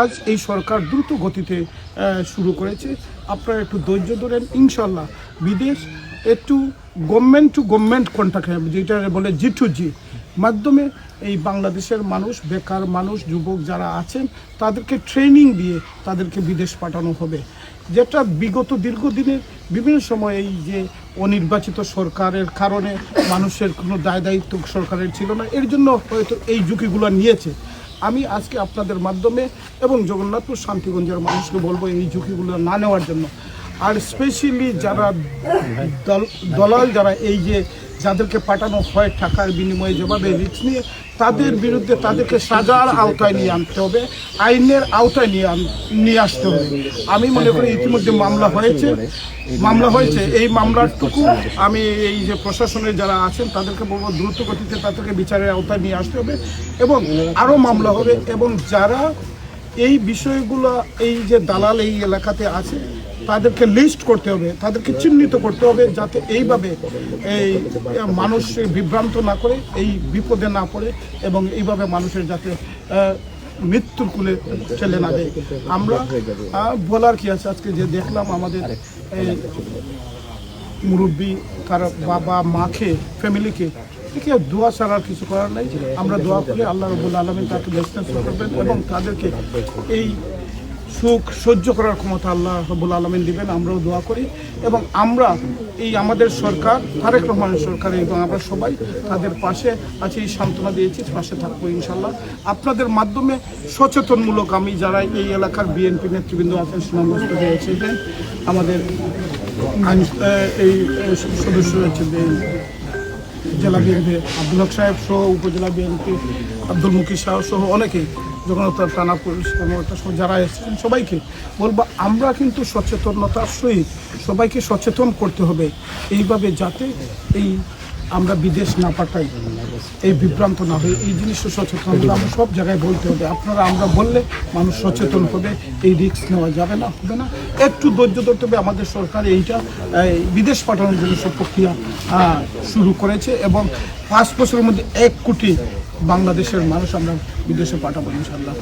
কাজ এই সরকার দ্রুত গতিতে শুরু করেছে। আপনারা একটু ধৈর্য ধরেন, ইনশাল্লাহ বিদেশ একটু গভর্নমেন্ট টু গভর্নমেন্ট কন্ট্যাক্ট, যেটা বলে G2G মাধ্যমে এই বাংলাদেশের মানুষ, বেকার মানুষ, যুবক যারা আছেন তাদেরকে ট্রেনিং দিয়ে তাদেরকে বিদেশ পাঠানো হবে। যেটা বিগত দীর্ঘদিনের বিভিন্ন সময় এই যে অনির্বাচিত সরকারের কারণে মানুষের কোনো দায়িত্ব সরকারের ছিল না, এর জন্য হয়তো এই ঝুঁকিগুলো নিয়েছে। আমি আজকে আপনাদের মাধ্যমে এবং জগন্নাথপুর শান্তিগঞ্জের মানুষকে বলবো এই ঝুঁকিগুলো না নেওয়ার জন্য। আর স্পেশালি যারা দলাল, যারা এই যে যাদেরকে পাঠানো হয় টাকার বিনিময়ে যেভাবে রিস্ক নিয়ে, তাদের বিরুদ্ধে তাদেরকে সাজার আওতায় নিয়ে আনতে হবে, আইনের আওতায় নিয়ে আসতে হবে। আমি মনে করি ইতিমধ্যে মামলা হয়েছে, এই মামলাটুকু আমি এই যে প্রশাসনের যারা আছেন তাদেরকে বলবো দ্রুত গতিতে তাদেরকে বিচারের আওতায় নিয়ে আসতে হবে এবং আরও মামলা হবে। এবং যারা এই বিষয়গুলো, এই যে দালাল এই এলাকাতে আছে তাদেরকে লিস্ট করতে হবে, তাদেরকে চিহ্নিত করতে হবে, যাতে এইভাবে এই মানুষ বিভ্রান্ত না করে, এই বিপদে না পড়ে এবং এইভাবে মানুষের যাতে মৃত্যুর কুলে ঠেলে না দেয়। আমরা বলার কি আছে, আজকে যে দেখলাম আমাদের মুরব্বী তার বাবা মাকে, ফ্যামিলিকে, দেখে দোয়া ছাড়ার কিছু করার নাই। আমরা দোয়া করি আল্লাহ রাব্বুল আলামিন তাকে বেহেশত করবেন এবং তাদেরকে এই সুখ সহ্য করার ক্ষমতা আল্লাহ রাব্বুল আলামিন দিবেন। আমরাও দোয়া করি এবং আমরা এই আমাদের সরকার, তারেক রহমানের সরকার, এবং আমরা সবাই তাদের পাশে আছি, সান্ত্বনা দিয়েছি, পাশে থাকবো ইনশাল্লাহ। আপনাদের মাধ্যমে সচেতনমূলক আমি যারা এই এলাকার বিএনপি নেতৃবৃন্দ আছেন, সুনামগ্রস্ত হয়েছিলেন, আমাদের এই সদস্য রয়েছে জেলা বিএনপি আব্দুল হক সাহেব সহ, উপজেলা বিএনপি আব্দুল মুকির সাহেব সহ অনেকেই, জগন্নাথ থানা পুলিশ কর্মকর্তা সহ যারা এসেছেন সবাইকে বলবো আমরা কিন্তু সচেতনতার সহিত সবাইকে সচেতন করতে হবে এইভাবে, যাতে এই আমরা বিদেশ না পাঠাই, এই বিভ্রান্ত না হয়। এই জিনিসটা সচেতন আমরা সব জায়গায় বলতে হবে। আপনারা আমরা বললে মানুষ সচেতন হবে, এই রিস্ক নেওয়া যাবে না, হবে না। একটু ধৈর্য ধরতে হবে। আমাদের সরকার এইটা বিদেশ পাঠানোর জন্য সব প্রক্রিয়া শুরু করেছে এবং 5 বছরের মধ্যে 1 কোটি বাংলাদেশের মানুষ আমরা বিদেশে পাঠাবো ইনশাল্লাহ।